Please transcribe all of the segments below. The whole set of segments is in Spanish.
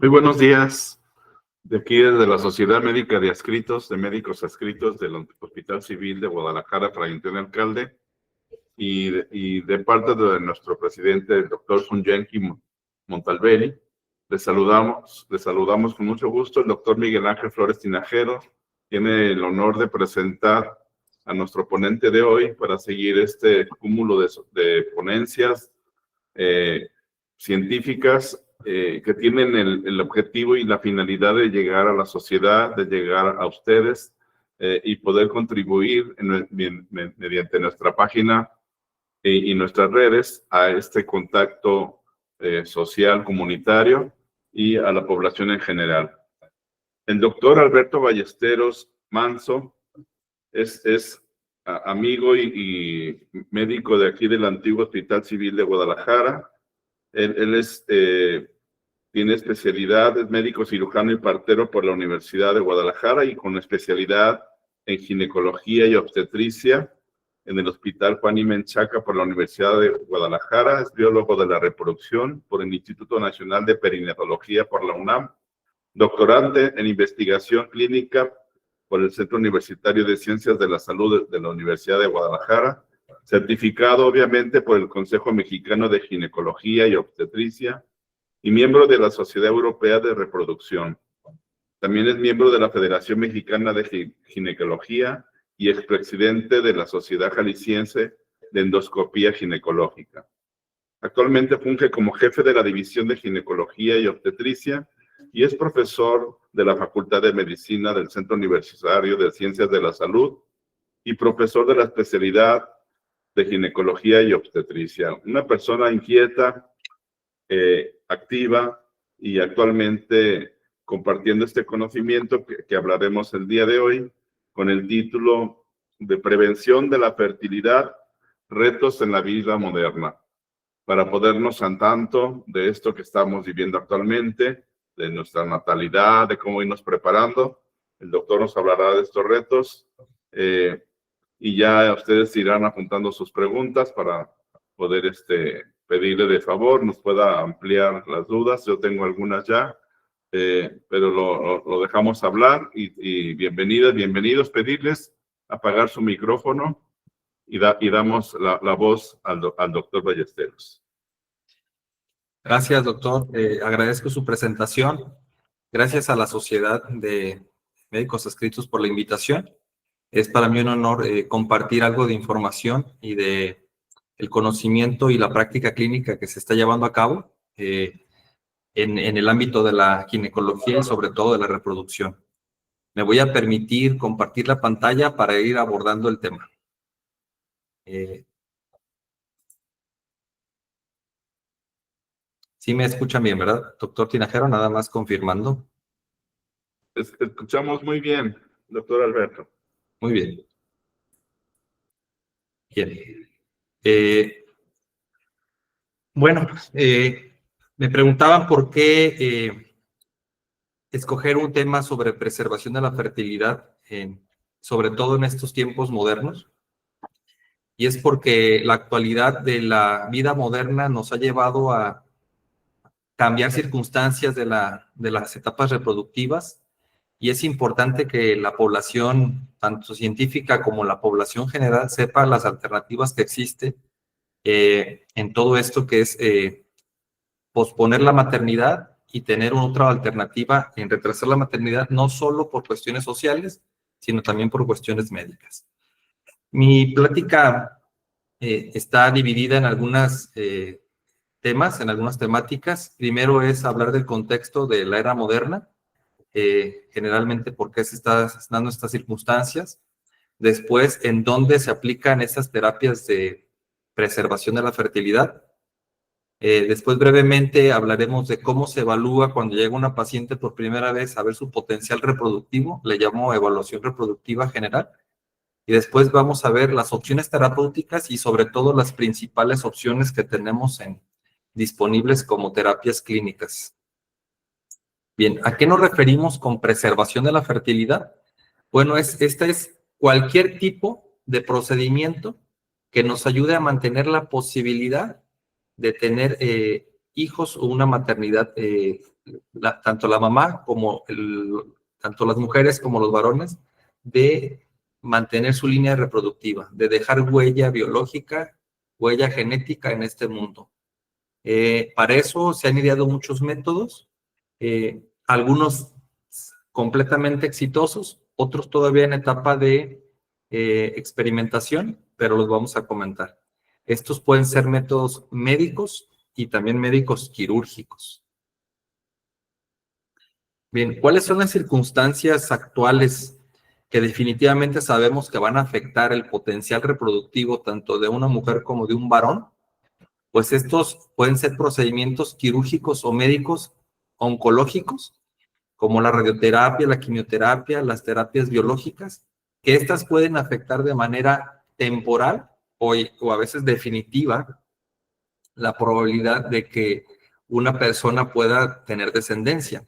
Muy buenos días, de aquí desde la Sociedad Médica de Adscritos, de Médicos Adscritos del Hospital Civil de Guadalajara, Fray Antonio Alcalde, y de parte de nuestro presidente, el doctor Funyenki Montalberi. Les saludamos con mucho gusto. El doctor Miguel Ángel Flores Tinajero tiene el honor de presentar a nuestro ponente de hoy para seguir este cúmulo de ponencias científicas que tienen el objetivo y la finalidad de llegar a la sociedad, de llegar a ustedes y poder contribuir mediante nuestra página y nuestras redes a este contacto social, comunitario y a la población en general. El doctor Alberto Ballesteros Manso es amigo y médico de aquí del antiguo Hospital Civil de Guadalajara. Él tiene especialidad, es médico cirujano y partero por la Universidad de Guadalajara y con especialidad en ginecología y obstetricia en el Hospital Juan y Menchaca por la Universidad de Guadalajara. Es biólogo de la reproducción por el Instituto Nacional de Perinatología por la UNAM. Doctorante en investigación clínica por el Centro Universitario de Ciencias de la Salud de la Universidad de Guadalajara. Certificado, obviamente, por el Consejo Mexicano de Ginecología y Obstetricia y miembro de la Sociedad Europea de Reproducción. También es miembro de la Federación Mexicana de Ginecología y expresidente de la Sociedad Jalisciense de Endoscopía Ginecológica. Actualmente funge como jefe de la División de Ginecología y Obstetricia y es profesor de la Facultad de Medicina del Centro Universitario de Ciencias de la Salud y profesor de la especialidad de ginecología y obstetricia. Una persona inquieta, activa y actualmente compartiendo este conocimiento que hablaremos el día de hoy con el título de Prevención de la Fertilidad, Retos en la Vida Moderna. Para podernos al tanto de esto que estamos viviendo actualmente, de nuestra natalidad, de cómo irnos preparando, el doctor nos hablará de estos retos. Y ya ustedes irán apuntando sus preguntas para poder pedirle de favor, nos pueda ampliar las dudas. Yo tengo algunas ya, pero lo dejamos hablar y bienvenidas, bienvenidos, pedirles apagar su micrófono y damos la voz al doctor Ballesteros. Gracias, doctor. Agradezco su presentación. Gracias a la Sociedad de Médicos Adscritos por la invitación. Es para mí un honor compartir algo de información y de el conocimiento y la práctica clínica que se está llevando a cabo en el ámbito de la ginecología y sobre todo de la reproducción. Me voy a permitir compartir la pantalla para ir abordando el tema. Sí me escuchan bien, ¿verdad, doctor Tinajero? Nada más confirmando. Escuchamos muy bien, doctor Alberto. Muy bien. Bien. Bueno, me preguntaban por qué escoger un tema sobre preservación de la fertilidad, sobre todo en estos tiempos modernos. Y es porque la actualidad de la vida moderna nos ha llevado a cambiar circunstancias de las etapas reproductivas. Y es importante que la población, tanto científica como la población general, sepa las alternativas que existen en todo esto que es posponer la maternidad y tener otra alternativa en retrasar la maternidad, no solo por cuestiones sociales, sino también por cuestiones médicas. Mi plática está dividida en algunos temas, en algunas temáticas. Primero es hablar del contexto de la era moderna, generalmente por qué se están dando estas circunstancias. Después, en dónde se aplican esas terapias de preservación de la fertilidad. Después, brevemente, hablaremos de cómo se evalúa cuando llega una paciente por primera vez a ver su potencial reproductivo. Le llamo evaluación reproductiva general. Y después vamos a ver las opciones terapéuticas y sobre todo las principales opciones que tenemos disponibles como terapias clínicas. Bien, ¿a qué nos referimos con preservación de la fertilidad? Bueno, esta es cualquier tipo de procedimiento que nos ayude a mantener la posibilidad de tener hijos o una maternidad tanto la mamá como tanto las mujeres como los varones, de mantener su línea reproductiva, de dejar huella biológica, huella genética en este mundo. Para eso se han ideado muchos métodos, algunos completamente exitosos, otros todavía en etapa de experimentación, pero los vamos a comentar. Estos pueden ser métodos médicos y también médicos quirúrgicos. Bien, ¿cuáles son las circunstancias actuales que definitivamente sabemos que van a afectar el potencial reproductivo tanto de una mujer como de un varón? Pues estos pueden ser procedimientos quirúrgicos o médicos oncológicos, como la radioterapia, la quimioterapia, las terapias biológicas, que estas pueden afectar de manera temporal o a veces definitiva la probabilidad de que una persona pueda tener descendencia.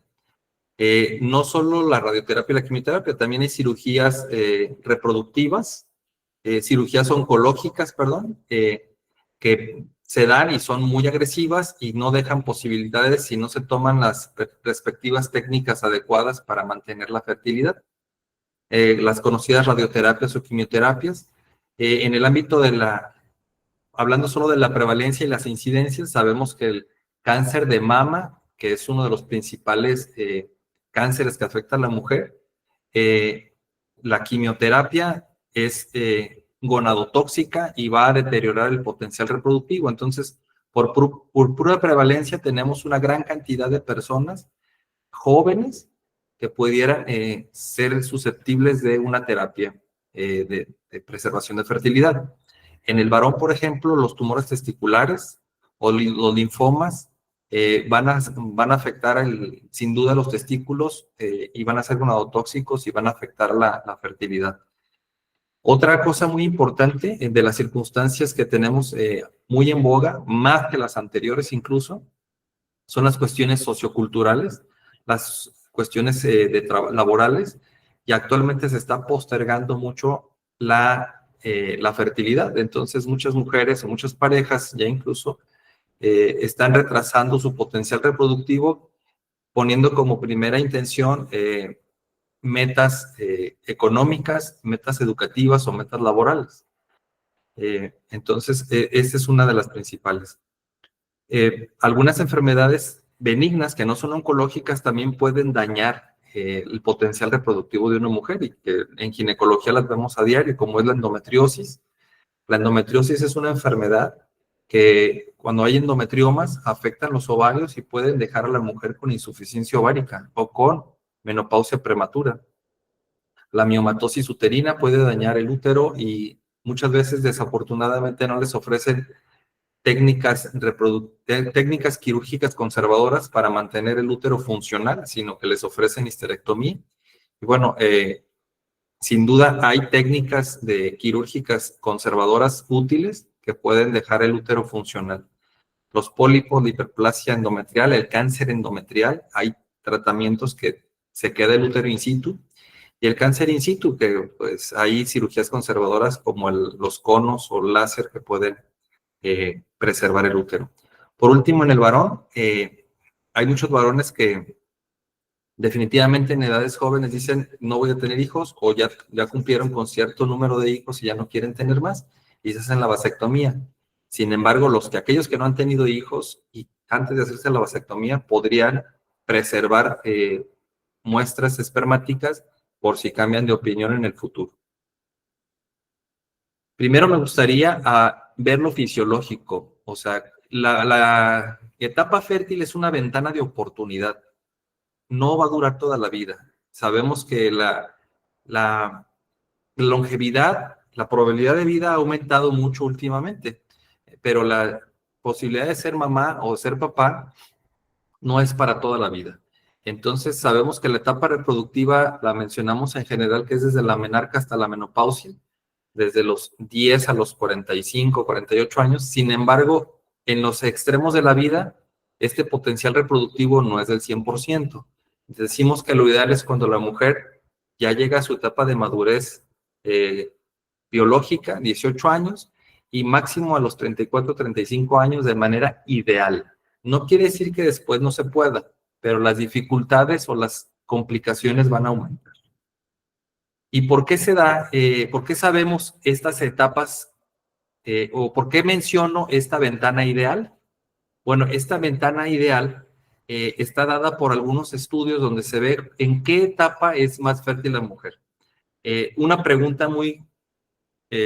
No solo la radioterapia y la quimioterapia, también hay cirugías reproductivas, cirugías oncológicas, perdón, que se dan y son muy agresivas y no dejan posibilidades si no se toman las respectivas técnicas adecuadas para mantener la fertilidad. Las conocidas radioterapias o quimioterapias. En el ámbito hablando solo de la prevalencia y las incidencias, sabemos que el cáncer de mama, que es uno de los principales cánceres que afecta a la mujer, la quimioterapia es gonadotóxica y va a deteriorar el potencial reproductivo. Entonces, por pura prevalencia, tenemos una gran cantidad de personas jóvenes que pudieran ser susceptibles de una terapia de preservación de fertilidad. En el varón, por ejemplo, los tumores testiculares o los linfomas van a afectar sin duda los testículos y van a ser gonadotóxicos y van a afectar la fertilidad. Otra cosa muy importante de las circunstancias que tenemos muy en boga, más que las anteriores incluso, son las cuestiones socioculturales, las cuestiones laborales, y actualmente se está postergando mucho la fertilidad. Entonces, muchas mujeres o muchas parejas ya incluso están retrasando su potencial reproductivo, poniendo como primera intención metas económicas, metas educativas o metas laborales. Entonces, esa es una de las principales. Algunas enfermedades benignas que no son oncológicas también pueden dañar el potencial reproductivo de una mujer, y que en ginecología las vemos a diario, como es la endometriosis. La endometriosis es una enfermedad que cuando hay endometriomas afectan los ovarios y pueden dejar a la mujer con insuficiencia ovárica o con menopausia prematura. La miomatosis uterina puede dañar el útero y muchas veces desafortunadamente no les ofrecen técnicas quirúrgicas conservadoras para mantener el útero funcional, sino que les ofrecen histerectomía. Y bueno, sin duda hay técnicas quirúrgicas conservadoras útiles que pueden dejar el útero funcional. Los pólipos, la hiperplasia endometrial, el cáncer endometrial, hay tratamientos que se queda el útero in situ. Y el cáncer in situ, que pues hay cirugías conservadoras como los conos o láser que pueden preservar el útero. Por último, en el varón, hay muchos varones que definitivamente en edades jóvenes dicen no voy a tener hijos, o ya cumplieron con cierto número de hijos y ya no quieren tener más, y se hacen la vasectomía. Sin embargo, aquellos que no han tenido hijos y antes de hacerse la vasectomía podrían preservar muestras espermáticas por si cambian de opinión en el futuro. Primero me gustaría ver lo fisiológico, o sea, la etapa fértil es una ventana de oportunidad. No va a durar toda la vida. Sabemos que la longevidad, la probabilidad de vida ha aumentado mucho últimamente, pero la posibilidad de ser mamá o ser papá no es para toda la vida. Entonces, sabemos que la etapa reproductiva la mencionamos en general, que es desde la menarca hasta la menopausia, desde los 10 a los 45, 48 años. Sin embargo, en los extremos de la vida, este potencial reproductivo no es del 100%. Decimos que lo ideal es cuando la mujer ya llega a su etapa de madurez biológica, 18 años, y máximo a los 34, 35 años de manera ideal. No quiere decir que después no se pueda, pero las dificultades o las complicaciones van a aumentar. ¿Y por qué se da? ¿Por qué sabemos estas etapas o por qué menciono esta ventana ideal? Bueno, esta ventana ideal está dada por algunos estudios donde se ve en qué etapa es más fértil la mujer. Una pregunta muy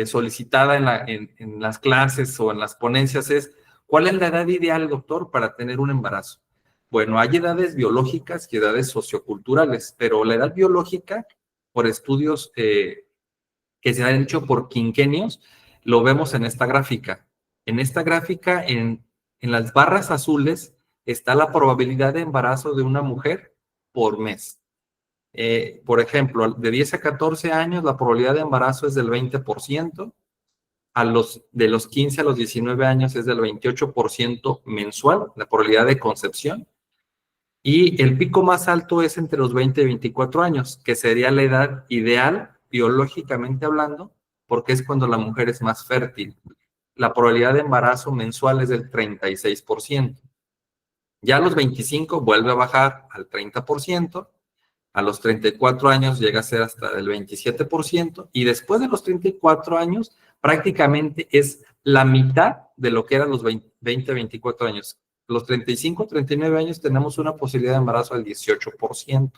solicitada en las clases o en las ponencias es, ¿cuál es la edad ideal, doctor, para tener un embarazo? Bueno, hay edades biológicas y edades socioculturales, pero la edad biológica, por estudios que se han hecho por quinquenios, lo vemos en esta gráfica. En esta gráfica, en las barras azules, está la probabilidad de embarazo de una mujer por mes. Por ejemplo, de 10 a 14 años, la probabilidad de embarazo es del 20%, de los 15 a los 19 años es del 28% mensual, la probabilidad de concepción, y el pico más alto es entre los 20 y 24 años, que sería la edad ideal, biológicamente hablando, porque es cuando la mujer es más fértil. La probabilidad de embarazo mensual es del 36%. Ya a los 25 vuelve a bajar al 30%, a los 34 años llega a ser hasta el 27%, y después de los 34 años prácticamente es la mitad de lo que eran los 20, 24 años. Los 35, 39 años tenemos una posibilidad de embarazo al 18%.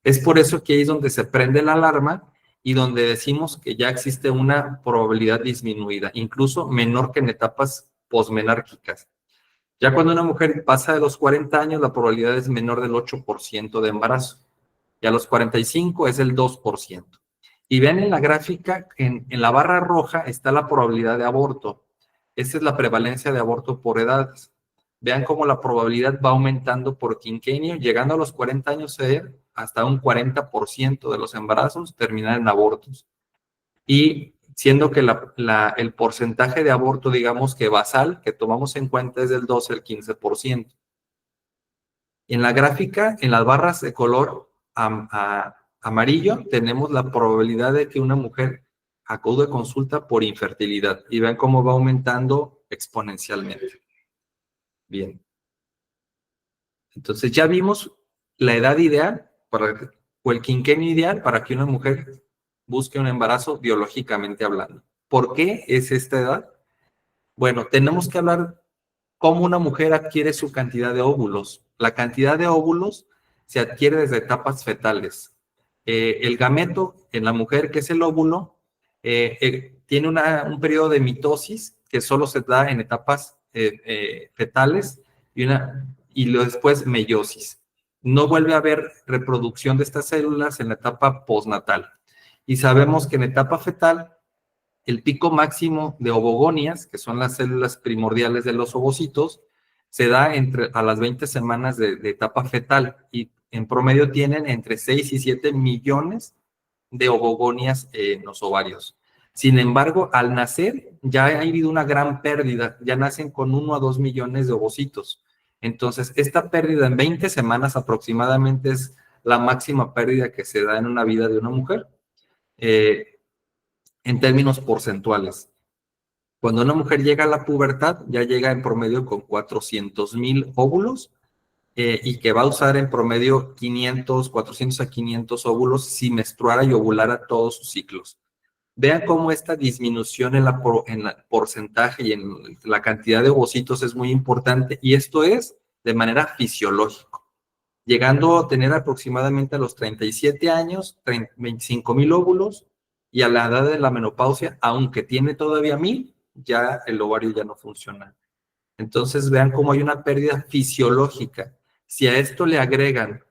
Es por eso que ahí es donde se prende la alarma y donde decimos que ya existe una probabilidad disminuida, incluso menor que en etapas posmenárquicas. Ya cuando una mujer pasa de los 40 años, la probabilidad es menor del 8% de embarazo. Y a los 45 es el 2%. Y vean en la gráfica, en la barra roja está la probabilidad de aborto. Esta es la prevalencia de aborto por edades. Vean cómo la probabilidad va aumentando por quinquenio, llegando a los 40 años hasta un 40% de los embarazos terminan en abortos. Y siendo que el porcentaje de aborto, digamos que basal, que tomamos en cuenta es del 12 al 15%. En la gráfica, en las barras de color amarillo, tenemos la probabilidad de que una mujer acude a consulta por infertilidad. Y vean cómo va aumentando exponencialmente. Bien. Entonces ya vimos la edad ideal o el quinquenio ideal para que una mujer busque un embarazo biológicamente hablando. ¿Por qué es esta edad? Bueno, tenemos que hablar cómo una mujer adquiere su cantidad de óvulos. La cantidad de óvulos se adquiere desde etapas fetales. El gameto en la mujer, que es el óvulo, tiene un periodo de mitosis que solo se da en etapas fetales y después meiosis. No vuelve a haber reproducción de estas células en la etapa postnatal. Y sabemos que en etapa fetal, el pico máximo de ovogonias, que son las células primordiales de los ovocitos, se da a las 20 semanas de etapa fetal y en promedio tienen entre 6 y 7 millones de ovogonias en los ovarios. Sin embargo, al nacer ya ha habido una gran pérdida, ya nacen con 1 a 2 millones de ovocitos. Entonces, esta pérdida en 20 semanas aproximadamente es la máxima pérdida que se da en una vida de una mujer. En términos porcentuales. Cuando una mujer llega a la pubertad, ya llega en promedio con 400,000 óvulos y que va a usar en promedio 400 a 500 óvulos si menstruara y ovulara todos sus ciclos. Vean cómo esta disminución en la porcentaje y en la cantidad de ovocitos es muy importante y esto es de manera fisiológica. Llegando a tener aproximadamente a los 37 años, 25,000 óvulos, y a la edad de la menopausia, aunque tiene todavía 1,000, ya el ovario ya no funciona. Entonces vean cómo hay una pérdida fisiológica. Si a esto le agregan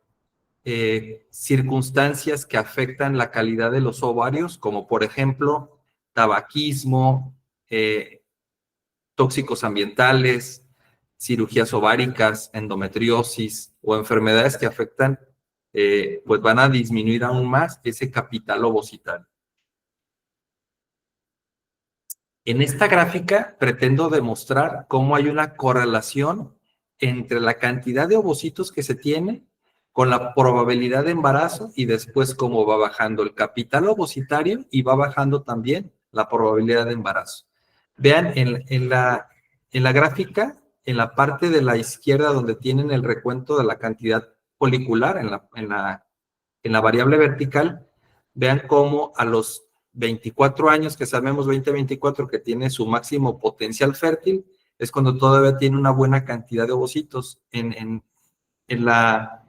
circunstancias que afectan la calidad de los ovarios, como por ejemplo tabaquismo, tóxicos ambientales, cirugías ováricas, endometriosis o enfermedades que afectan, pues van a disminuir aún más ese capital ovocitario. En esta gráfica pretendo demostrar cómo hay una correlación entre la cantidad de ovocitos que se tiene con la probabilidad de embarazo y después cómo va bajando el capital ovocitario y va bajando también la probabilidad de embarazo. Vean en la gráfica, en la parte de la izquierda donde tienen el recuento de la cantidad folicular en la variable vertical, vean cómo a los 24 años, que sabemos 20-24, que tiene su máximo potencial fértil, es cuando todavía tiene una buena cantidad de ovocitos. En la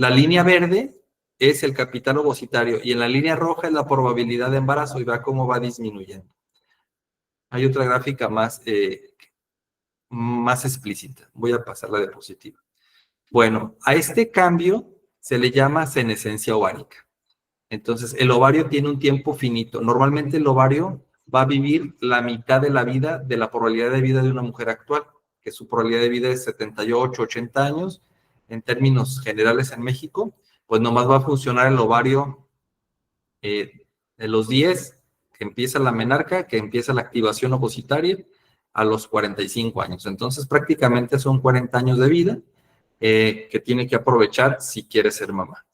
línea verde es el capital ovocitario y en la línea roja es la probabilidad de embarazo y vea cómo va disminuyendo. Hay otra gráfica más explícita. Voy a pasar la diapositiva. Bueno, a este cambio se le llama senescencia ovárica. Entonces, el ovario tiene un tiempo finito. Normalmente el ovario va a vivir la mitad de la vida, de la probabilidad de vida de una mujer actual, que su probabilidad de vida es 78, 80 años. En términos generales en México, pues nomás va a funcionar el ovario de los 10, que empieza la menarca, que empieza la activación ovocitaria, a los 45 años. Entonces, prácticamente son 40 años de vida que tiene que aprovechar si quiere ser mamá.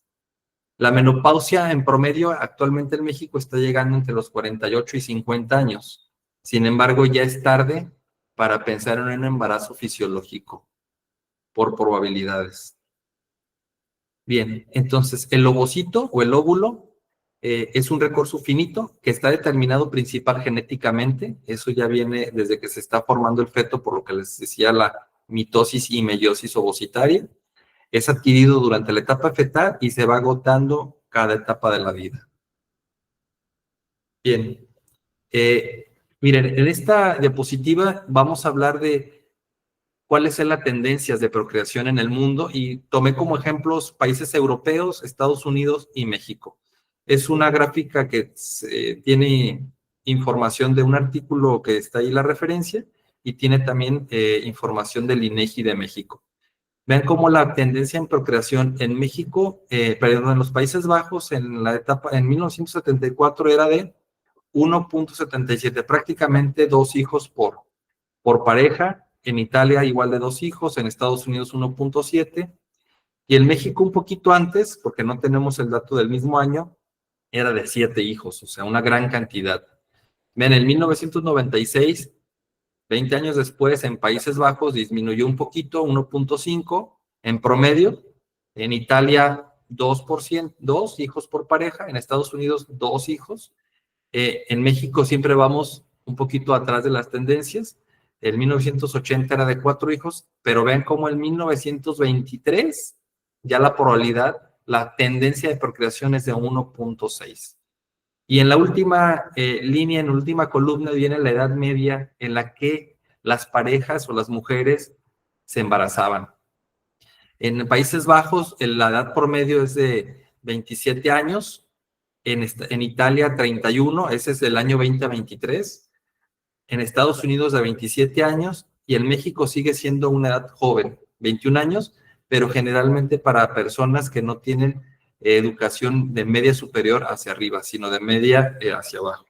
La menopausia en promedio actualmente en México está llegando entre los 48 y 50 años. Sin embargo, ya es tarde para pensar en un embarazo fisiológico por probabilidades. Bien, entonces el ovocito o el óvulo es un recurso finito que está determinado principal genéticamente. Eso ya viene desde que se está formando el feto, por lo que les decía la mitosis y meiosis ovocitaria. Es adquirido durante la etapa fetal y se va agotando cada etapa de la vida. Bien, miren, en esta diapositiva vamos a hablar de cuáles son las tendencias de procreación en el mundo y tomé como ejemplos países europeos, Estados Unidos y México. Es una gráfica que tiene información de un artículo que está ahí la referencia y tiene también información del INEGI de México. Vean cómo la tendencia en procreación en México, perdón, en los Países Bajos, en la etapa, en 1974 era de 1.77, prácticamente 2 hijos por pareja. En Italia igual de 2 hijos, en Estados Unidos 1.7, y en México un poquito antes, porque no tenemos el dato del mismo año, era de 7 hijos, o sea, una gran cantidad. Vean, en 1996, 20 años después, en Países Bajos disminuyó un poquito, 1.5 en promedio. En Italia, 2%, 2 hijos por pareja. En Estados Unidos, 2 hijos. En México siempre vamos un poquito atrás de las tendencias. En 1980 era de 4 hijos, pero vean cómo en 1923 ya la probabilidad, la tendencia de procreación es de 1.6. Y en la última línea, en la última columna, viene la edad media en la que las parejas o las mujeres se embarazaban. En Países Bajos, la edad promedio es de 27 años, en Italia 31, ese es del año 2023, en Estados Unidos de 27 años, y en México sigue siendo una edad joven, 21 años, pero generalmente para personas que no tienen educación de media superior hacia arriba, sino de media hacia abajo.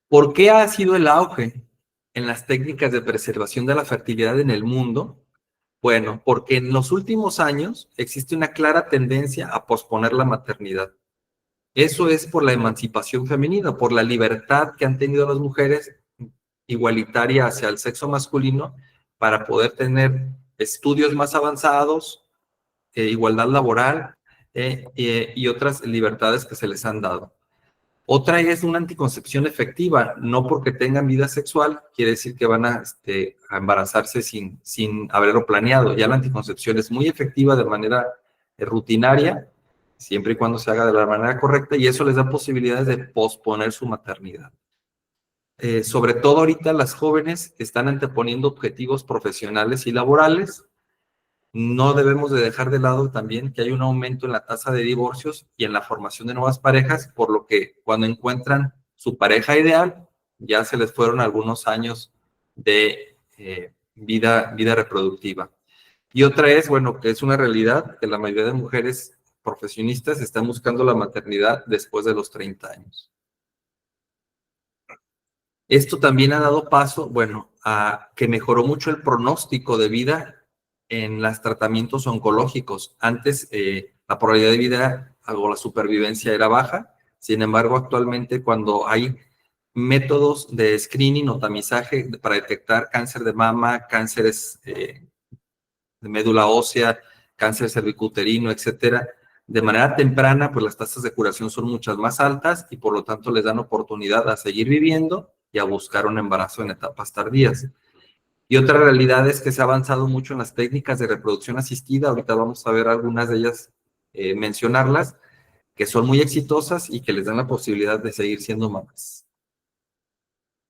¿Por qué ha sido el auge en las técnicas de preservación de la fertilidad en el mundo? Bueno, porque en los últimos años existe una clara tendencia a posponer la maternidad. Eso es por la emancipación femenina, por la libertad que han tenido las mujeres igualitaria hacia el sexo masculino para poder tener estudios más avanzados, igualdad laboral y otras libertades que se les han dado. Otra es una anticoncepción efectiva, no porque tengan vida sexual, quiere decir que van a embarazarse sin haberlo planeado. Ya la anticoncepción es muy efectiva de manera rutinaria, siempre y cuando se haga de la manera correcta, y eso les da posibilidades de posponer su maternidad. Sobre todo ahorita las jóvenes están anteponiendo objetivos profesionales y laborales. No debemos de dejar de lado también que hay un aumento en la tasa de divorcios y en la formación de nuevas parejas, por lo que cuando encuentran su pareja ideal, ya se les fueron algunos años de vida reproductiva. Y otra es, bueno, que es una realidad que la mayoría de mujeres profesionistas están buscando la maternidad después de los 30 años. Esto también ha dado paso, bueno, a que mejoró mucho el pronóstico de vida en los tratamientos oncológicos. Antes la probabilidad de vida o la supervivencia era baja, sin embargo actualmente cuando hay métodos de screening o tamizaje para detectar cáncer de mama, cánceres de médula ósea, cáncer cervicuterino, etcétera. De manera temprana, pues las tasas de curación son muchas más altas y por lo tanto les dan oportunidad a seguir viviendo y a buscar un embarazo en etapas tardías. Y otra realidad es que se ha avanzado mucho en las técnicas de reproducción asistida. Ahorita vamos a ver algunas de ellas, mencionarlas, que son muy exitosas y que les dan la posibilidad de seguir siendo mamás.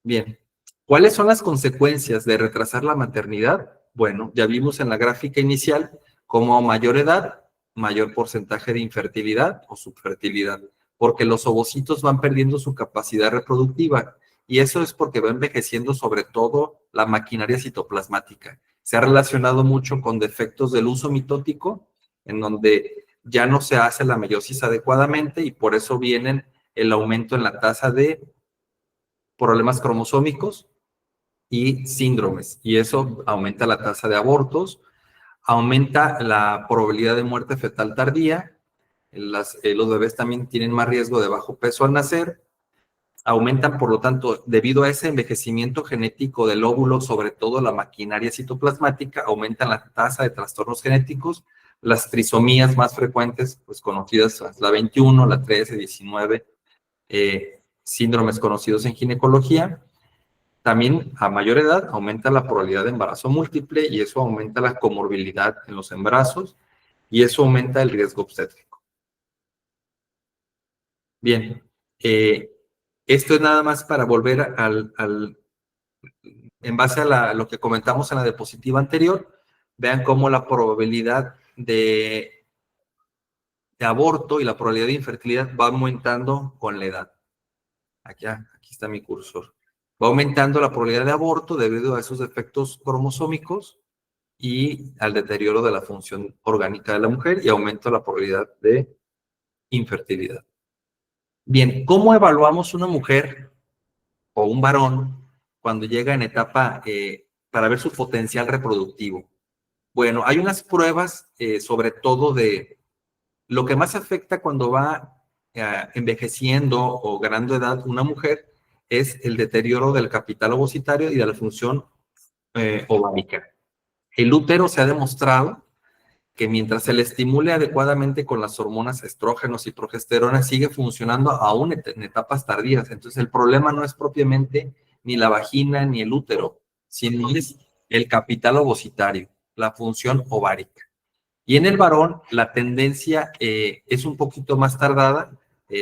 Bien, ¿cuáles son las consecuencias de retrasar la maternidad? Bueno, ya vimos en la gráfica inicial cómo a mayor edad, mayor porcentaje de infertilidad o subfertilidad, porque los ovocitos van perdiendo su capacidad reproductiva y eso es porque va envejeciendo sobre todo la maquinaria citoplasmática. Se ha relacionado mucho con defectos del uso mitótico, en donde ya no se hace la meiosis adecuadamente y por eso vienen el aumento en la tasa de problemas cromosómicos y síndromes, y eso aumenta la tasa de abortos, aumenta la probabilidad de muerte fetal tardía, los bebés también tienen más riesgo de bajo peso al nacer, aumentan, por lo tanto, debido a ese envejecimiento genético del óvulo, sobre todo la maquinaria citoplasmática, aumentan la tasa de trastornos genéticos, las trisomías más frecuentes, pues conocidas, la 21, la 13, 19, síndromes conocidos en ginecología. También a mayor edad aumenta la probabilidad de embarazo múltiple y eso aumenta la comorbilidad en los embarazos y eso aumenta el riesgo obstétrico. Bien, esto es nada más para volver en base a lo que comentamos en la diapositiva anterior, vean cómo la probabilidad de aborto y la probabilidad de infertilidad va aumentando con la edad. Aquí está mi cursor. Va aumentando la probabilidad de aborto debido a esos defectos cromosómicos y al deterioro de la función orgánica de la mujer y aumenta la probabilidad de infertilidad. Bien, ¿cómo evaluamos una mujer o un varón cuando llega en etapa para ver su potencial reproductivo? Bueno, hay unas pruebas sobre todo de lo que más afecta cuando va envejeciendo o ganando edad una mujer es el deterioro del capital ovocitario y de la función ovárica. El útero se ha demostrado que mientras se le estimule adecuadamente con las hormonas estrógenos y progesterona, sigue funcionando aún en etapas tardías. Entonces, el problema no es propiamente ni la vagina ni el útero, sino es el capital ovocitario, la función ovárica. Y en el varón, la tendencia es un poquito más tardada.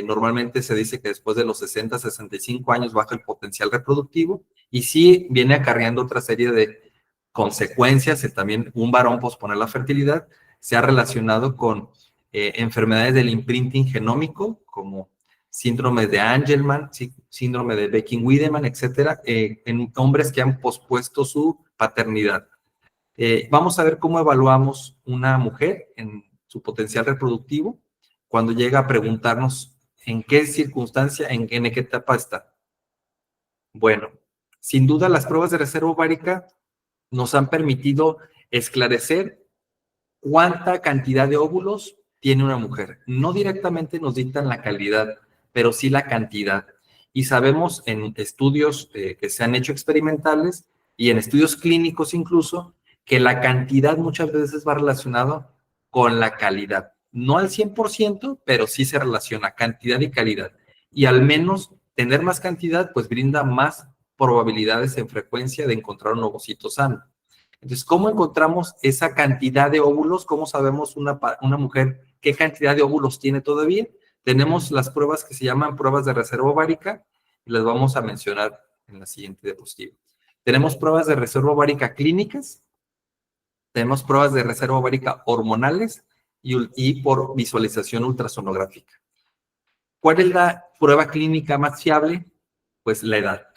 Normalmente se dice que después de los 60, 65 años baja el potencial reproductivo y sí viene acarreando otra serie de consecuencias. También un varón posponer la fertilidad se ha relacionado con enfermedades del imprinting genómico, como síndrome de Angelman, síndrome de Beckin-Wiedemann, etcétera, en hombres que han pospuesto su paternidad. Vamos a ver cómo evaluamos una mujer en su potencial reproductivo cuando llega a preguntarnos en qué circunstancia, en qué etapa está. Bueno, sin duda las pruebas de reserva ovárica nos han permitido esclarecer cuánta cantidad de óvulos tiene una mujer. No directamente nos dictan la calidad, pero sí la cantidad. Y sabemos en estudios que se han hecho experimentales y en estudios clínicos incluso, que la cantidad muchas veces va relacionado con la calidad. No al 100%, pero sí se relaciona cantidad y calidad. Y al menos tener más cantidad, pues brinda más probabilidades en frecuencia de encontrar un ovocito sano. Entonces, ¿cómo encontramos esa cantidad de óvulos? ¿Cómo sabemos una mujer qué cantidad de óvulos tiene todavía? Tenemos las pruebas que se llaman pruebas de reserva ovárica y las vamos a mencionar en la siguiente diapositiva. Tenemos pruebas de reserva ovárica clínicas, tenemos pruebas de reserva ovárica hormonales y por visualización ultrasonográfica. ¿Cuál es la prueba clínica más fiable? Pues la edad.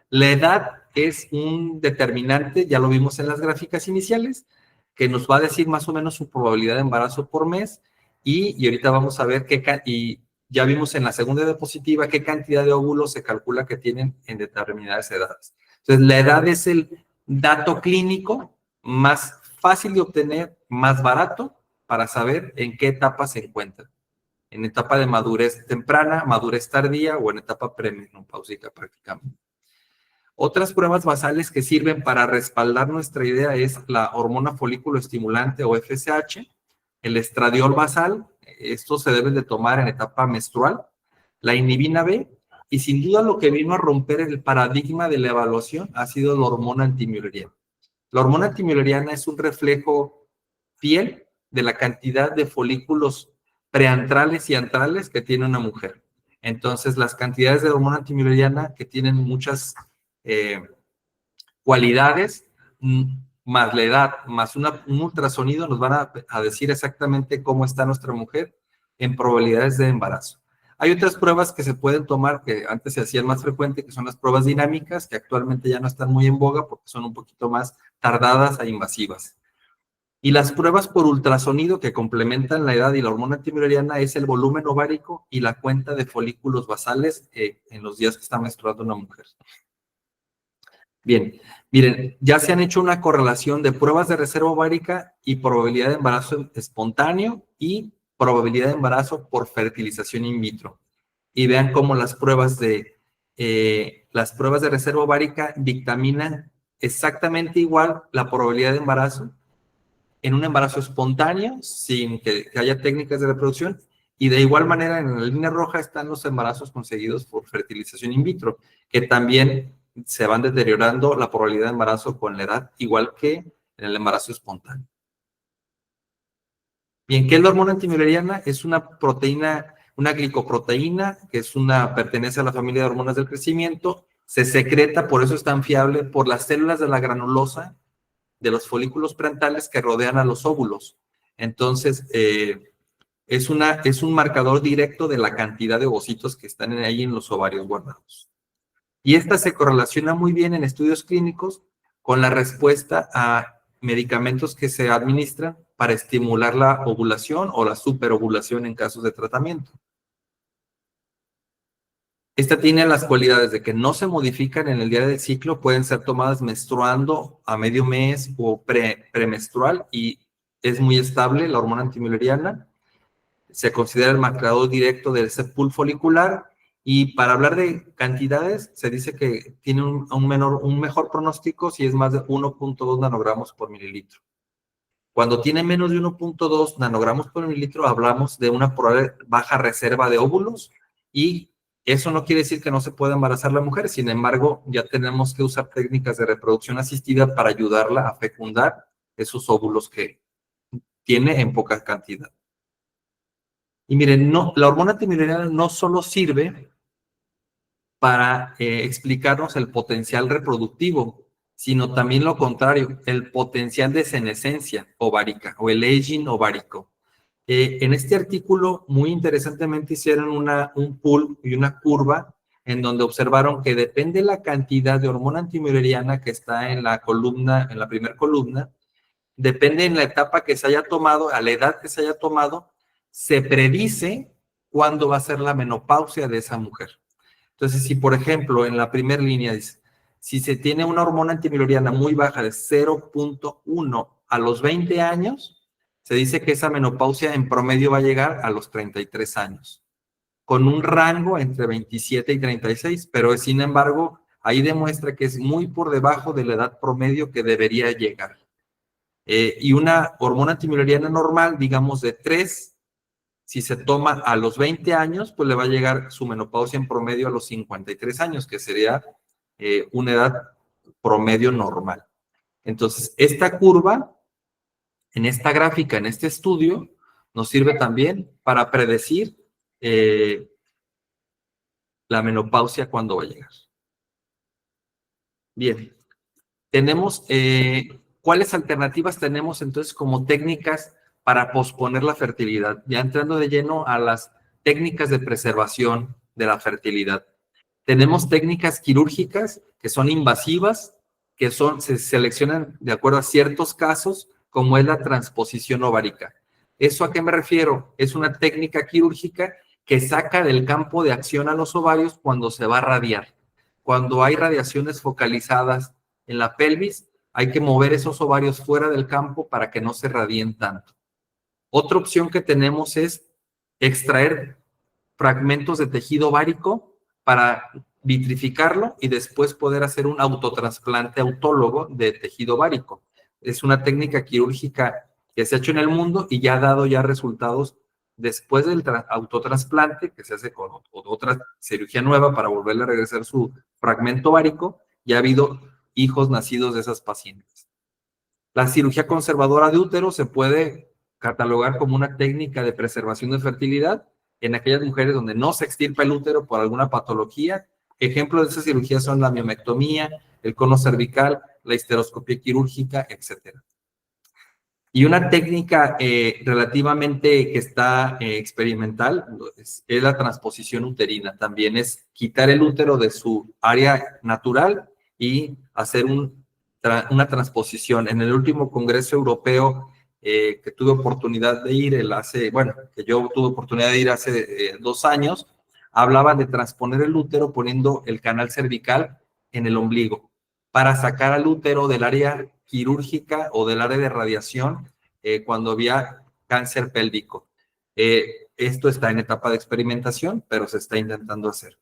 La edad es un determinante, ya lo vimos en las gráficas iniciales, que nos va a decir más o menos su probabilidad de embarazo por mes y ahorita vamos a ver y ya vimos en la segunda diapositiva qué cantidad de óvulos se calcula que tienen en determinadas edades. Entonces, la edad es el dato clínico más fácil de obtener, más barato para saber en qué etapa se encuentra. en etapa de madurez temprana, madurez tardía o en etapa premenopáusica prácticamente. Otras pruebas basales que sirven para respaldar nuestra idea es la hormona folículo estimulante o FSH, el estradiol basal, estos se deben de tomar en etapa menstrual, la inhibina B, y sin duda lo que vino a romper el paradigma de la evaluación ha sido la hormona antimülleriana. La hormona antimülleriana es un reflejo fiel de la cantidad de folículos preantrales y antrales que tiene una mujer. Entonces, las cantidades de hormona antimülleriana que tienen muchas cualidades, más la edad, más un ultrasonido, nos van a decir exactamente cómo está nuestra mujer en probabilidades de embarazo. Hay otras pruebas que se pueden tomar que antes se hacían más frecuente, que son las pruebas dinámicas, que actualmente ya no están muy en boga porque son un poquito más tardadas e invasivas. Y las pruebas por ultrasonido que complementan la edad y la hormona antimülleriana es el volumen ovárico y la cuenta de folículos basales en los días que está menstruando una mujer. Bien, miren, ya se han hecho una correlación de pruebas de reserva ovárica y probabilidad de embarazo espontáneo y probabilidad de embarazo por fertilización in vitro. Y vean cómo las pruebas de reserva ovárica dictaminan exactamente igual la probabilidad de embarazo en un embarazo espontáneo, sin que haya técnicas de reproducción, y de igual manera en la línea roja están los embarazos conseguidos por fertilización in vitro, que también se van deteriorando la probabilidad de embarazo con la edad, igual que en el embarazo espontáneo. Bien, ¿qué es la hormona antimülleriana? Es una proteína, una glicoproteína, que pertenece a la familia de hormonas del crecimiento, se secreta, por eso es tan fiable, por las células de la granulosa de los folículos preantrales que rodean a los óvulos. Entonces, es un marcador directo de la cantidad de ovocitos que están ahí en los ovarios guardados. Y esta se correlaciona muy bien en estudios clínicos con la respuesta a medicamentos que se administran para estimular la ovulación o la superovulación en casos de tratamiento. Esta tiene las cualidades de que no se modifican en el día del ciclo, pueden ser tomadas menstruando a medio mes o premenstrual y es muy estable la hormona antimülleriana. Se considera el marcador directo del ese pool folicular y para hablar de cantidades se dice que tiene un mejor pronóstico si es más de 1.2 nanogramos por mililitro. Cuando tiene menos de 1.2 nanogramos por mililitro hablamos de una probable baja reserva de óvulos y eso no quiere decir que no se pueda embarazar la mujer, sin embargo, ya tenemos que usar técnicas de reproducción asistida para ayudarla a fecundar esos óvulos que tiene en poca cantidad. Y miren, la hormona antimülleriana no solo sirve para explicarnos el potencial reproductivo, sino también lo contrario, el potencial de senescencia ovárica o el aging ovárico. En este artículo, muy interesantemente, hicieron un pool y una curva en donde observaron que depende la cantidad de hormona antimülleriana que está en la columna, en la primera columna, depende en la etapa que se haya tomado, a la edad que se haya tomado, se predice cuándo va a ser la menopausia de esa mujer. Entonces, si por ejemplo, en la primera línea dice, si se tiene una hormona antimülleriana muy baja de 0.1 a los 20 años, se dice que esa menopausia en promedio va a llegar a los 33 años, con un rango entre 27 y 36, pero sin embargo, ahí demuestra que es muy por debajo de la edad promedio que debería llegar. Y una hormona antimülleriana normal, digamos de 3, si se toma a los 20 años, pues le va a llegar su menopausia en promedio a los 53 años, que sería una edad promedio normal. Entonces, esta curva, en esta gráfica, en este estudio, nos sirve también para predecir la menopausia cuándo va a llegar. Bien, tenemos, ¿cuáles alternativas tenemos entonces como técnicas para posponer la fertilidad? Ya entrando de lleno a las técnicas de preservación de la fertilidad. Tenemos técnicas quirúrgicas que son invasivas, que se seleccionan de acuerdo a ciertos casos, como es la transposición ovárica. ¿Eso a qué me refiero? Es una técnica quirúrgica que saca del campo de acción a los ovarios cuando se va a radiar. Cuando hay radiaciones focalizadas en la pelvis, hay que mover esos ovarios fuera del campo para que no se radien tanto. Otra opción que tenemos es extraer fragmentos de tejido ovárico para vitrificarlo y después poder hacer un autotrasplante autólogo de tejido ovárico. Es una técnica quirúrgica que se ha hecho en el mundo y ya ha dado ya resultados después del autotrasplante, que se hace con otra cirugía nueva para volverle a regresar su fragmento ovárico. Ya ha habido hijos nacidos de esas pacientes. La cirugía conservadora de útero se puede catalogar como una técnica de preservación de fertilidad en aquellas mujeres donde no se extirpa el útero por alguna patología. Ejemplos de esa cirugía son la miomectomía, el cono cervical, la histeroscopia quirúrgica, etc. Y una técnica relativamente que está experimental es la transposición uterina. También es quitar el útero de su área natural y hacer una transposición. En el último Congreso Europeo que tuve oportunidad de ir, que yo tuve oportunidad de ir hace 2 años, hablaban de transponer el útero poniendo el canal cervical en el ombligo para sacar al útero del área quirúrgica o del área de radiación cuando había cáncer pélvico. Esto está en etapa de experimentación, pero se está intentando hacer.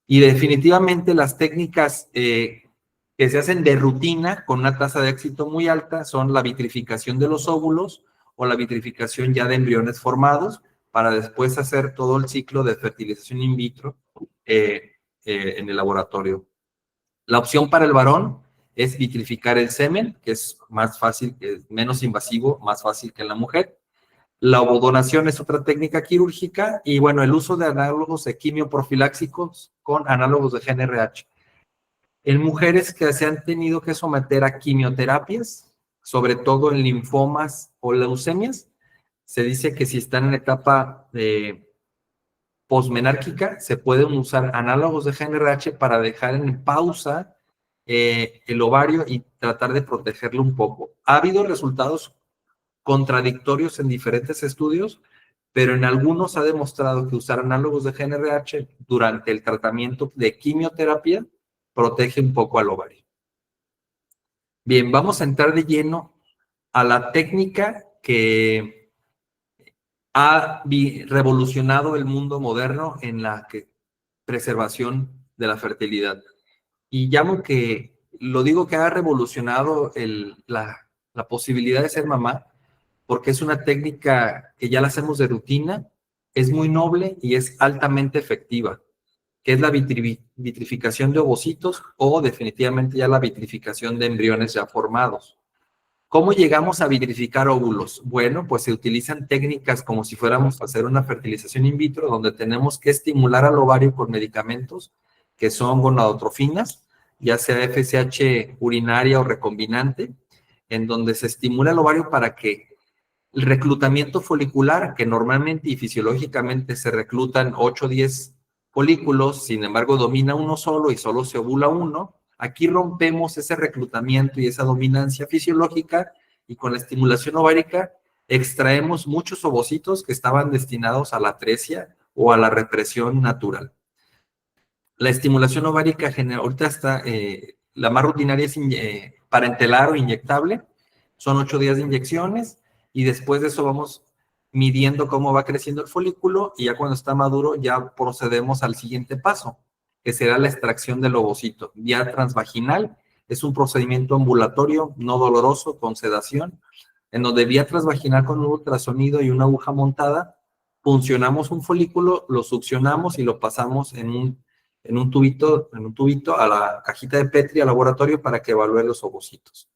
Y definitivamente las técnicas que se hacen de rutina con una tasa de éxito muy alta son la vitrificación de los óvulos o la vitrificación ya de embriones formados para después hacer todo el ciclo de fertilización in vitro en el laboratorio. La opción para el varón es vitrificar el semen, que es más fácil, es menos invasivo, más fácil que en la mujer. La ovodonación es otra técnica quirúrgica y, bueno, el uso de análogos de quimioprofiláxicos con análogos de GnRH. En mujeres que se han tenido que someter a quimioterapias, sobre todo en linfomas o leucemias, se dice que si están en etapa posmenárquica, se pueden usar análogos de GnRH para dejar en pausa el ovario y tratar de protegerlo un poco. Ha habido resultados contradictorios en diferentes estudios, pero en algunos ha demostrado que usar análogos de GnRH durante el tratamiento de quimioterapia protege un poco al ovario. Bien, vamos a entrar de lleno a la técnica que ha revolucionado el mundo moderno en la preservación de la fertilidad. Y lo digo que ha revolucionado la posibilidad de ser mamá, porque es una técnica que ya la hacemos de rutina, es muy noble y es altamente efectiva, que es la vitrificación de ovocitos o definitivamente ya la vitrificación de embriones ya formados. ¿Cómo llegamos a vitrificar óvulos? Bueno, pues se utilizan técnicas como si fuéramos a hacer una fertilización in vitro, donde tenemos que estimular al ovario con medicamentos que son gonadotrofinas, ya sea FSH urinaria o recombinante, en donde se estimula el ovario para que el reclutamiento folicular, que normalmente y fisiológicamente se reclutan 8 o 10 folículos, sin embargo domina uno solo y solo se ovula uno, aquí rompemos ese reclutamiento y esa dominancia fisiológica y con la estimulación ovárica extraemos muchos ovocitos que estaban destinados a la atresia o a la represión natural. La estimulación ovárica ahorita está, la más rutinaria es parentelar o inyectable, son 8 días de inyecciones y después de eso vamos midiendo cómo va creciendo el folículo y ya cuando está maduro ya procedemos al siguiente paso, que será la extracción del ovocito. Vía transvaginal es un procedimiento ambulatorio, no doloroso, con sedación, en donde vía transvaginal con un ultrasonido y una aguja montada, puncionamos un folículo, lo succionamos y lo pasamos en un tubito a la cajita de Petri, al laboratorio, para que evalúe los ovocitos.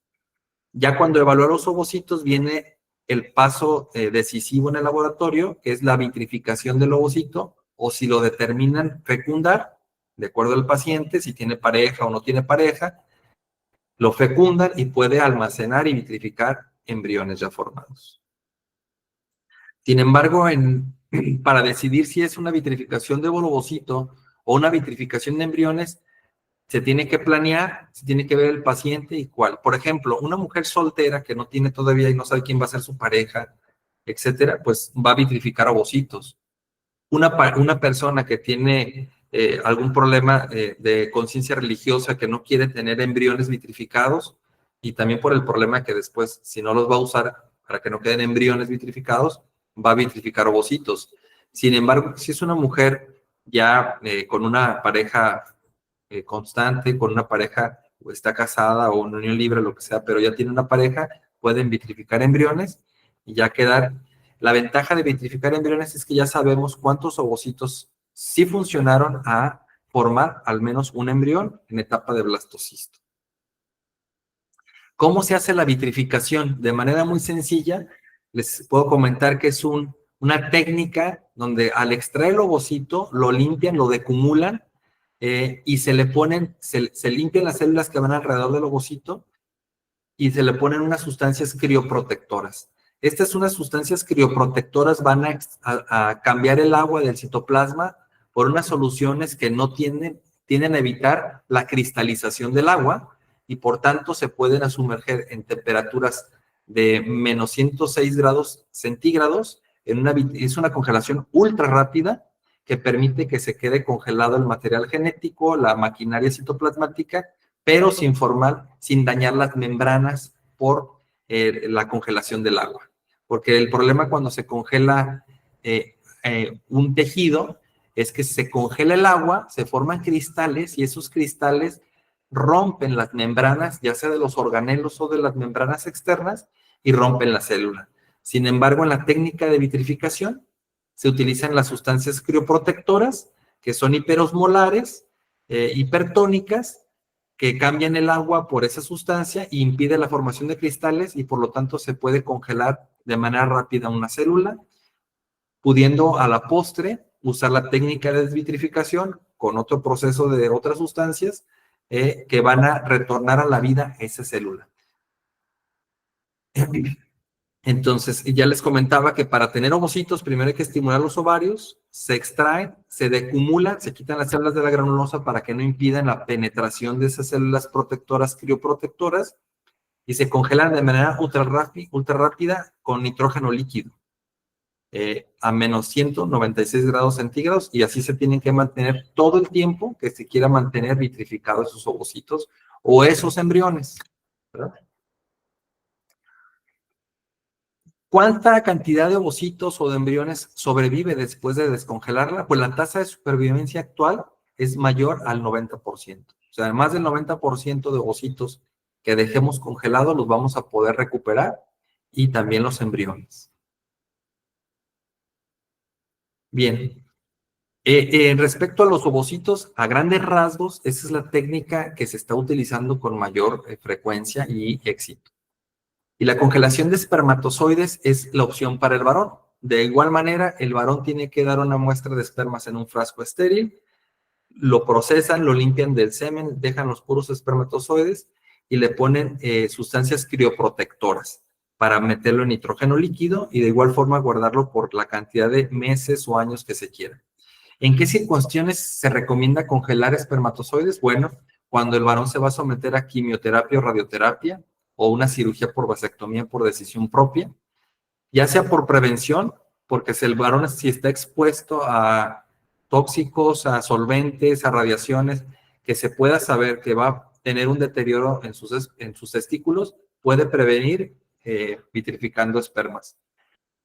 Ya cuando evalúa los ovocitos viene el paso decisivo en el laboratorio, que es la vitrificación del ovocito, o si lo determinan fecundar, de acuerdo al paciente, si tiene pareja o no tiene pareja, lo fecundan y puede almacenar y vitrificar embriones ya formados. Sin embargo, para decidir si es una vitrificación de ovocito o una vitrificación de embriones, se tiene que planear, se tiene que ver el paciente y cuál. Por ejemplo, una mujer soltera que no tiene todavía y no sabe quién va a ser su pareja, etcétera, pues va a vitrificar ovocitos. Una persona que tiene algún problema de conciencia religiosa, que no quiere tener embriones vitrificados, y también por el problema que después, si no los va a usar para que no queden embriones vitrificados, va a vitrificar ovocitos. Sin embargo, si es una mujer ya con una pareja constante, con una pareja, o está casada o en unión libre, lo que sea, pero ya tiene una pareja, pueden vitrificar embriones y ya quedar. La ventaja de vitrificar embriones es que ya sabemos cuántos ovocitos sí funcionaron a formar al menos un embrión en etapa de blastocisto. ¿Cómo se hace la vitrificación? De manera muy sencilla, les puedo comentar que es una técnica donde al extraer el ovocito, lo limpian, lo decumulan y se le ponen, se limpian las células que van alrededor del ovocito y se le ponen unas sustancias crioprotectoras. Estas unas sustancias crioprotectoras van a cambiar el agua del citoplasma por unas soluciones que no tienden a evitar la cristalización del agua y por tanto se pueden sumerger en temperaturas de menos 106 grados centígrados. Es una congelación ultra rápida que permite que se quede congelado el material genético, la maquinaria citoplasmática, pero sin dañar las membranas por la congelación del agua. Porque el problema cuando se congela un tejido es que se congela el agua, se forman cristales y esos cristales rompen las membranas, ya sea de los organelos o de las membranas externas, y rompen la célula. Sin embargo, en la técnica de vitrificación se utilizan las sustancias crioprotectoras, que son hiperosmolares, hipertónicas, que cambian el agua por esa sustancia e impide la formación de cristales y por lo tanto se puede congelar de manera rápida una célula, pudiendo a la postre usar la técnica de desvitrificación con otro proceso de otras sustancias que van a retornar a la vida esa célula. Entonces, ya les comentaba que para tener ovocitos, primero hay que estimular los ovarios, se extraen, se decumulan, se quitan las células de la granulosa para que no impidan la penetración de esas células protectoras, crioprotectoras, y se congelan de manera ultra rápida con nitrógeno líquido a menos 196 grados centígrados, y así se tienen que mantener todo el tiempo que se quiera mantener vitrificados esos ovocitos o esos embriones, ¿verdad? ¿Cuánta cantidad de ovocitos o de embriones sobrevive después de descongelarla? Pues la tasa de supervivencia actual es mayor al 90%. O sea, más del 90% de ovocitos que dejemos congelados los vamos a poder recuperar y también los embriones. Bien. Respecto a los ovocitos, a grandes rasgos, esa es la técnica que se está utilizando con mayor frecuencia y éxito. Y la congelación de espermatozoides es la opción para el varón. De igual manera, el varón tiene que dar una muestra de espermas en un frasco estéril, lo procesan, lo limpian del semen, dejan los puros espermatozoides y le ponen sustancias crioprotectoras para meterlo en nitrógeno líquido y de igual forma guardarlo por la cantidad de meses o años que se quiera. ¿En qué circunstancias se recomienda congelar espermatozoides? Bueno, cuando el varón se va a someter a quimioterapia o radioterapia, o una cirugía por vasectomía por decisión propia, ya sea por prevención, porque si el varón si está expuesto a tóxicos, a solventes, a radiaciones, que se pueda saber que va a tener un deterioro en sus testículos, puede prevenir vitrificando espermas.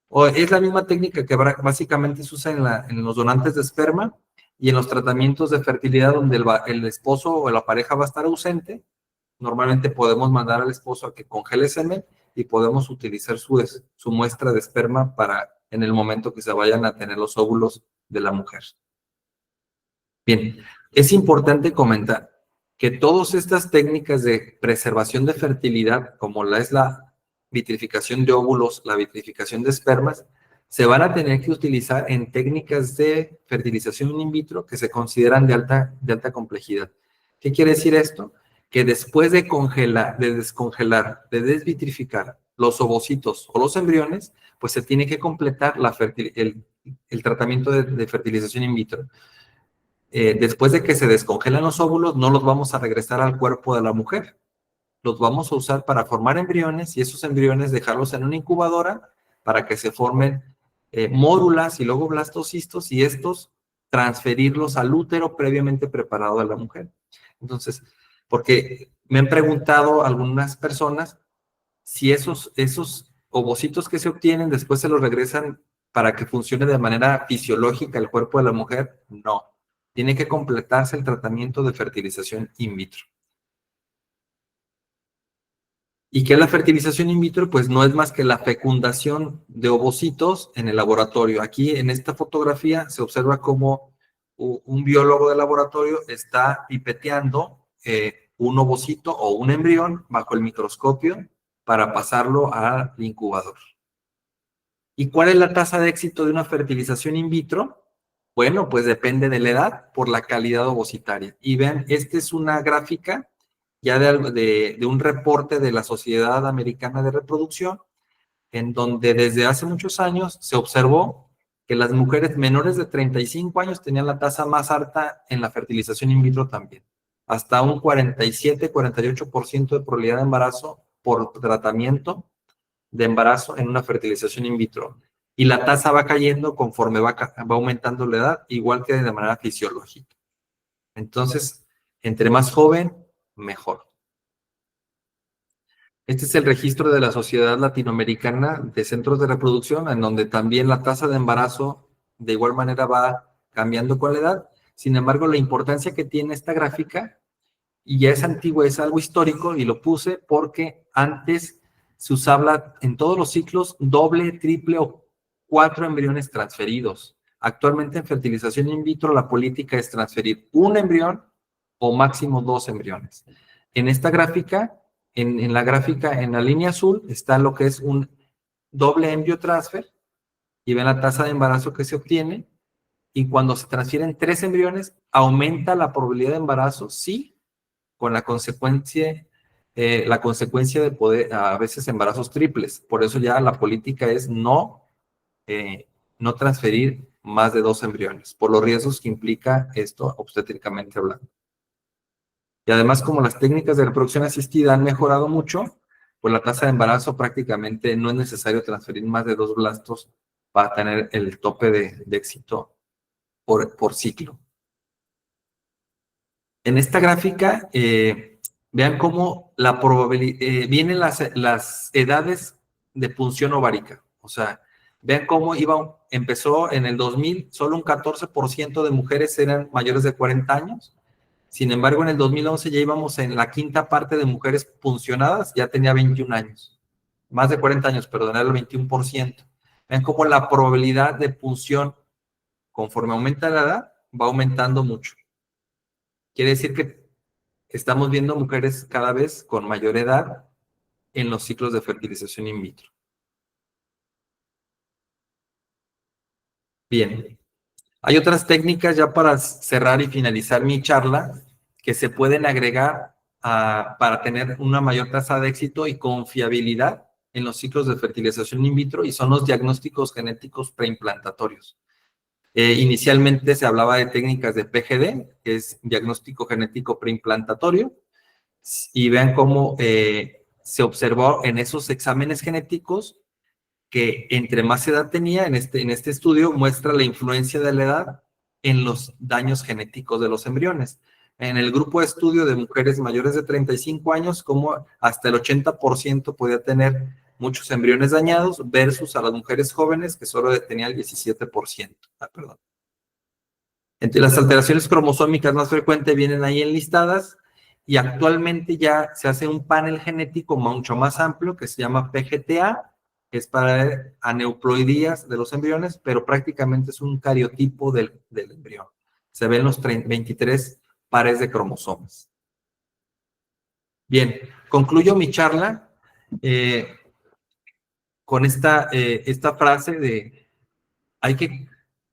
O es la misma técnica que básicamente se usa en los donantes de esperma y en los tratamientos de fertilidad donde el esposo o la pareja va a estar ausente. Normalmente podemos mandar al esposo a que congele semen y podemos utilizar su muestra de esperma para en el momento que se vayan a tener los óvulos de la mujer. Bien, es importante comentar que todas estas técnicas de preservación de fertilidad, como es la vitrificación de óvulos, la vitrificación de espermas, se van a tener que utilizar en técnicas de fertilización in vitro que se consideran de alta complejidad. ¿Qué quiere decir esto? Que después de descongelar, de desvitrificar los ovocitos o los embriones, pues se tiene que completar el tratamiento de fertilización in vitro. Después de que se descongelan los óvulos, no los vamos a regresar al cuerpo de la mujer. Los vamos a usar para formar embriones y esos embriones dejarlos en una incubadora para que se formen mórulas y luego blastocistos y estos transferirlos al útero previamente preparado de la mujer. Entonces, porque me han preguntado algunas personas si esos ovocitos que se obtienen después se los regresan para que funcione de manera fisiológica el cuerpo de la mujer, no. Tiene que completarse el tratamiento de fertilización in vitro. ¿Y qué es la fertilización in vitro? Pues no es más que la fecundación de ovocitos en el laboratorio. Aquí en esta fotografía se observa cómo un biólogo de laboratorio está pipeteando un ovocito o un embrión bajo el microscopio para pasarlo al incubador. ¿Y cuál es la tasa de éxito de una fertilización in vitro? Bueno, pues depende de la edad por la calidad ovocitaria. Y vean, esta es una gráfica ya de un reporte de la Sociedad Americana de Reproducción, en donde desde hace muchos años se observó que las mujeres menores de 35 años tenían la tasa más alta en la fertilización in vitro también, hasta un 47-48% de probabilidad de embarazo por tratamiento de embarazo en una fertilización in vitro. Y la tasa va cayendo conforme va aumentando la edad, igual que de manera fisiológica. Entonces, entre más joven, mejor. Este es el registro de la Sociedad Latinoamericana de Centros de Reproducción, en donde también la tasa de embarazo de igual manera va cambiando con la edad. Sin embargo, la importancia que tiene esta gráfica, y ya es antigua, es algo histórico, y lo puse porque antes se usaba en todos los ciclos doble, triple o 4 embriones transferidos. Actualmente en fertilización in vitro la política es transferir un embrión o máximo 2 embriones. En esta gráfica, en la gráfica, en la línea azul, está lo que es un doble embryo transfer, y ven la tasa de embarazo que se obtiene, y cuando se transfieren 3 embriones, aumenta la probabilidad de embarazo, sí, con la consecuencia de poder, a veces embarazos triples. Por eso ya la política es no transferir más de 2 embriones, por los riesgos que implica esto obstétricamente hablando. Y además, como las técnicas de reproducción asistida han mejorado mucho, pues la tasa de embarazo prácticamente no es necesario transferir más de 2 blastos para tener el tope de éxito por ciclo. En esta gráfica, vean cómo la probabilidad, vienen las edades de punción ovárica. O sea, vean cómo empezó en el 2000, solo un 14% de mujeres eran mayores de 40 años. Sin embargo, en el 2011 ya íbamos en la quinta parte de mujeres puncionadas, ya tenía 21 años. Más de 40 años, perdón, era el 21%. Vean cómo la probabilidad de punción, conforme aumenta la edad, va aumentando mucho. Quiere decir que estamos viendo mujeres cada vez con mayor edad en los ciclos de fertilización in vitro. Bien. Hay otras técnicas ya para cerrar y finalizar mi charla que se pueden agregar para tener una mayor tasa de éxito y confiabilidad en los ciclos de fertilización in vitro, y son los diagnósticos genéticos preimplantatorios. Inicialmente se hablaba de técnicas de PGD, que es diagnóstico genético preimplantatorio, y vean cómo se observó en esos exámenes genéticos que entre más edad tenía, en este estudio muestra la influencia de la edad en los daños genéticos de los embriones. En el grupo de estudio de mujeres mayores de 35 años, como hasta el 80% podía tener muchos embriones dañados, versus a las mujeres jóvenes que solo tenían el 17%. Perdón. Entre las alteraciones cromosómicas más frecuentes vienen ahí enlistadas, y actualmente ya se hace un panel genético mucho más amplio que se llama PGTA, que es para ver aneuploidías de los embriones, pero prácticamente es un cariotipo del embrión. Se ven los 23 pares de cromosomas. Bien, concluyo mi charla con esta frase de: hay que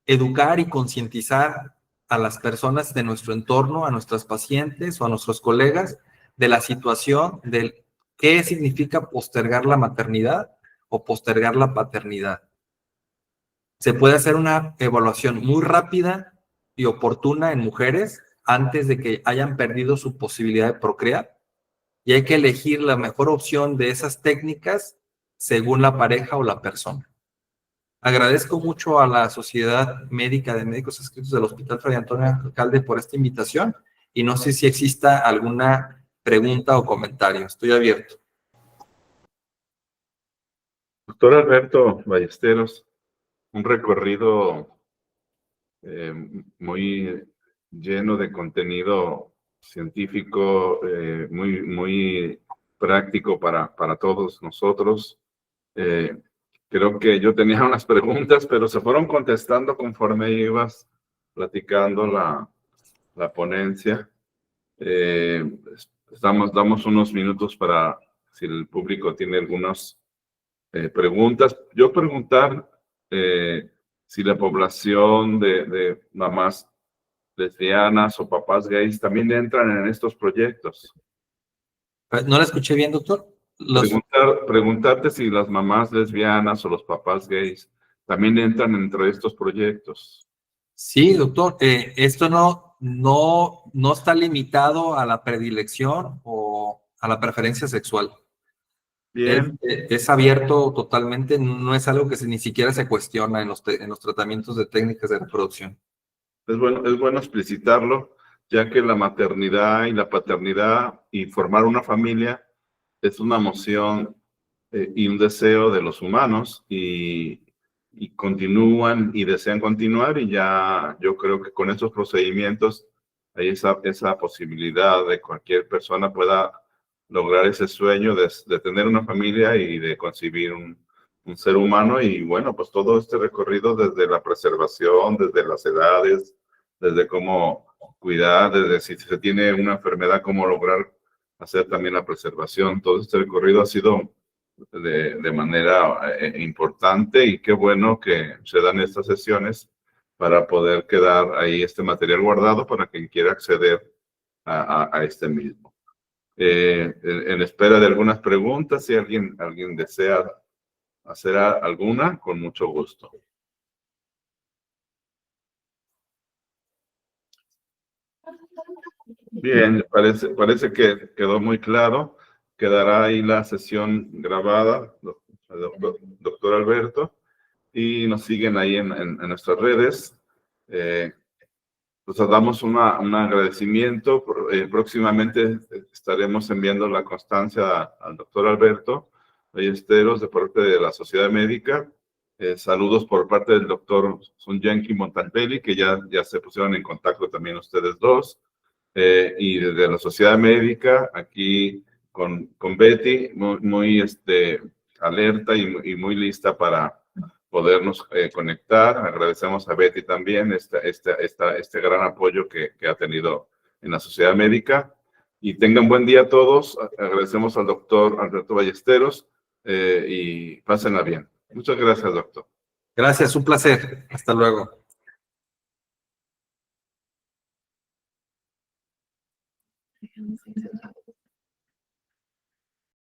educar y concientizar a las personas de nuestro entorno, a nuestras pacientes o a nuestros colegas, de la situación del qué significa postergar la maternidad o postergar la paternidad. Se puede hacer una evaluación muy rápida y oportuna en mujeres antes de que hayan perdido su posibilidad de procrear, y hay que elegir la mejor opción de esas técnicas según la pareja o la persona. Agradezco mucho a la Sociedad Médica de Médicos Adscritos del Hospital Fray Antonio Alcalde por esta invitación, y no sé si exista alguna pregunta o comentario. Estoy abierto. Doctor Alberto Ballesteros, un recorrido muy lleno de contenido científico, muy práctico para todos nosotros. Creo que yo tenía unas preguntas, pero se fueron contestando conforme ibas platicando la ponencia. Damos unos minutos para si el público tiene algunas preguntas. Yo preguntar si la población de mamás lesbianas o papás gays también entran en estos proyectos. ¿No la escuché bien, doctor? Preguntarte si las mamás lesbianas o los papás gays también entran entre estos proyectos. Sí, doctor. Esto no está limitado a la predilección o a la preferencia sexual. Bien. Es abierto totalmente, no es algo que ni siquiera se cuestiona en los tratamientos de técnicas de reproducción. Es bueno explicitarlo, ya que la maternidad y la paternidad y formar una familia es una emoción y un deseo de los humanos y continúan y desean continuar, y ya yo creo que con estos procedimientos hay esa posibilidad de cualquier persona pueda lograr ese sueño de tener una familia y de concebir un ser humano. Y bueno, pues todo este recorrido desde la preservación, desde las edades, desde cómo cuidar, desde si se tiene una enfermedad, cómo lograr hacer también la preservación. Todo este recorrido ha sido de manera importante, y qué bueno que se dan estas sesiones para poder quedar ahí este material guardado para quien quiera acceder a este mismo. En espera de algunas preguntas, si alguien desea hacer alguna, con mucho gusto. Bien, parece que quedó muy claro. Quedará ahí la sesión grabada, doctor Alberto, y nos siguen ahí en nuestras redes. Pues damos un agradecimiento. Próximamente estaremos enviando la constancia al doctor Alberto Ballesteros de parte de la Sociedad Médica. Saludos por parte del doctor Sunyanki Montalbelli, que ya se pusieron en contacto también ustedes dos. Y desde la Sociedad Médica, aquí con Betty, muy alerta y muy lista para podernos conectar. Agradecemos a Betty también este gran apoyo que ha tenido en la Sociedad Médica. Y tengan buen día a todos. Agradecemos al doctor Alberto Ballesteros y pásenla bien. Muchas gracias, doctor. Gracias, un placer. Hasta luego.